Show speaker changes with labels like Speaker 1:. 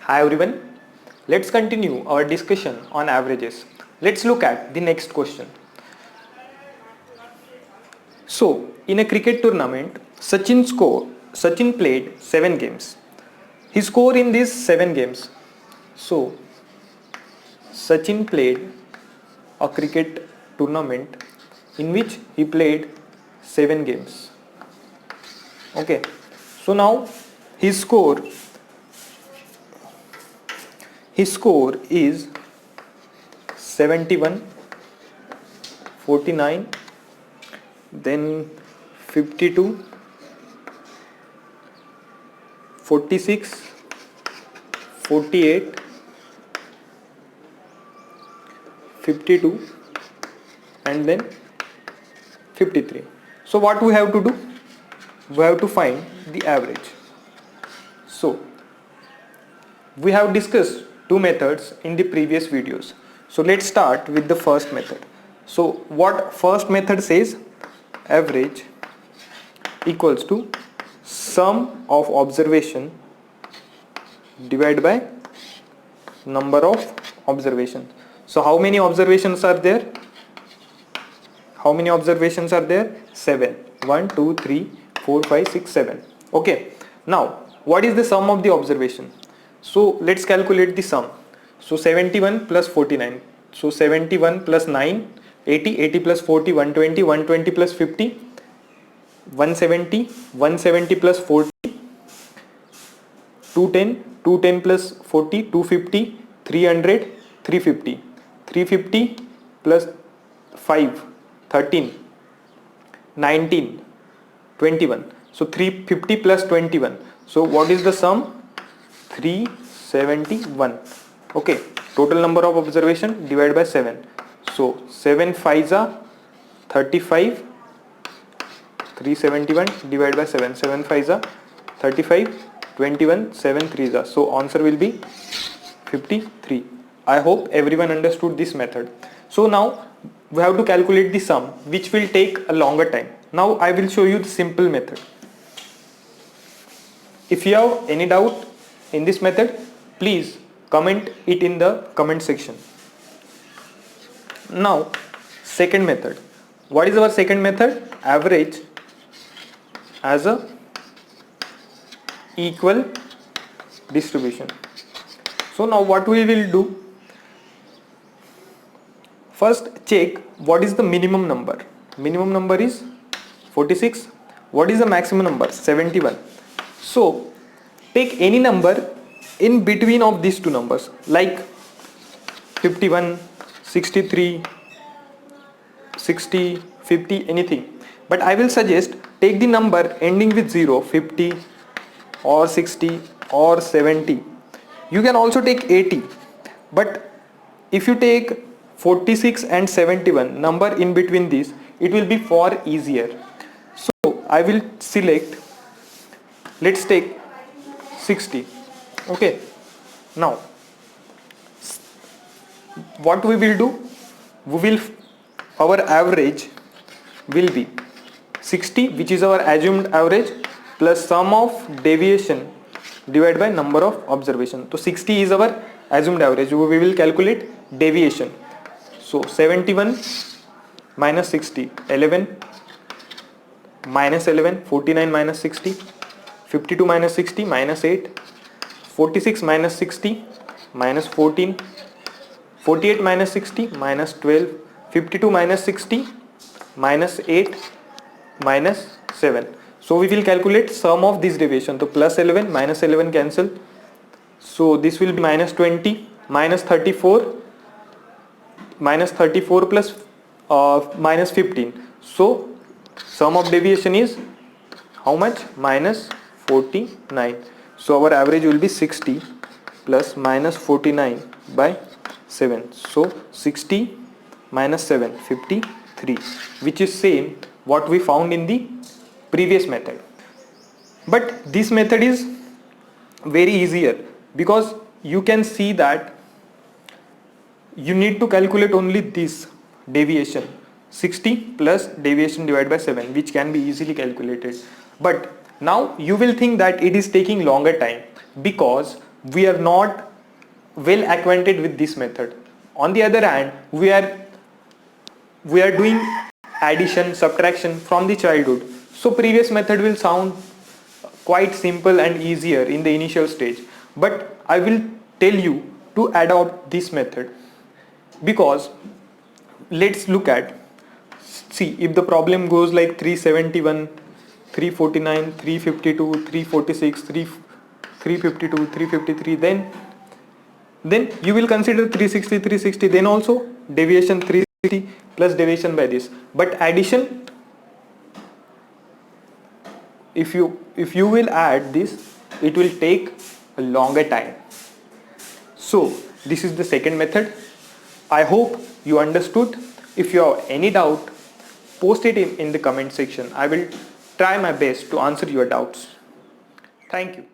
Speaker 1: Hi everyone, let's continue our discussion on averages. Let's look at the next question. So, in a cricket tournament, Sachin played 7 games. He scored in these 7 games. So, Sachin played a cricket tournament in which he played 7 games. Okay, so now his score is 71, 49, then 52, 46, 48, 52 and then 53. So what we have to do? We have to find the average. So we have discussed two methods in the previous videos. So let's start with the first method. So what first method says? Average equals to sum of observation divided by number of observations. So how many observations are there? How many observations are there? 7. 1, 2, 3, 4, 5, 6, 7. Okay. Now what is the sum of the observation? So let's calculate the sum. So 71 plus 49. So 71 plus 9, 80, 80 plus 40, 120, 120 plus 50, 170, 170 plus 40, 210, 210 plus 40, 250, 300, 350, 350 plus 5, 13, 19, 21. So 350 plus 21. So what is the sum? 371. Okay, total number of observation divided by 7. So 7 5s are 35, 371 divided by 7. 7 5s are 35, 21, 7 3s are. So answer will be 53. I hope everyone understood this method. So now we have to calculate the sum, which will take a longer time. Now I will show you the simple method. If you have any doubt in this method, please comment it in the comment section. Now second method. What is our second method? Average as a equal distribution. So now what we will do? First check what is the minimum number. Minimum number is 46. What is the maximum number? 71. So take any number in between of these two numbers, like 51, 63, 60, 50, anything. But I will suggest take the number ending with 0, 50 or 60 or 70. You can also take 80. But if you take 46 and 71 number in between these, it will be far easier. So I will select, let's take 60. Okay, now what we will do? Our average will be 60, which is our assumed average, plus sum of deviation divided by number of observation. So 60 is our assumed average. We will calculate deviation. So 71 minus 60, 11, minus 11, 49 minus 60, 52 minus 60, minus 8, 46 minus 60, minus 14, 48 minus 60, minus 12, 52 minus 60, minus 8, minus 7. So we will calculate sum of this deviation. So plus 11, minus 11 cancel. So this will be minus 20, minus 34, minus 34 plus minus 15. So sum of deviation is how much? Minus 49. So our average will be 60 plus minus 49 by 7. So 60 minus 7, 53, which is same what we found in the previous method. But this method is very easier because you can see that you need to calculate only this deviation, 60 plus deviation divided by 7, which can be easily calculated. But now you will think that it is taking longer time because we are not well acquainted with this method. On the other hand, we are doing addition, subtraction from the childhood. So previous method will sound quite simple and easier in the initial stage. But I will tell you to adopt this method, because let's look at, see, if the problem goes like 371, 349, 352, 346, 352, 353, then you will consider 360, 360, then also deviation 360 plus deviation by this. But addition, if you will add this, it will take a longer time. So this is the second method. I hope you understood. If you have any doubt, post it in the comment section. I will try my best to answer your doubts. Thank you.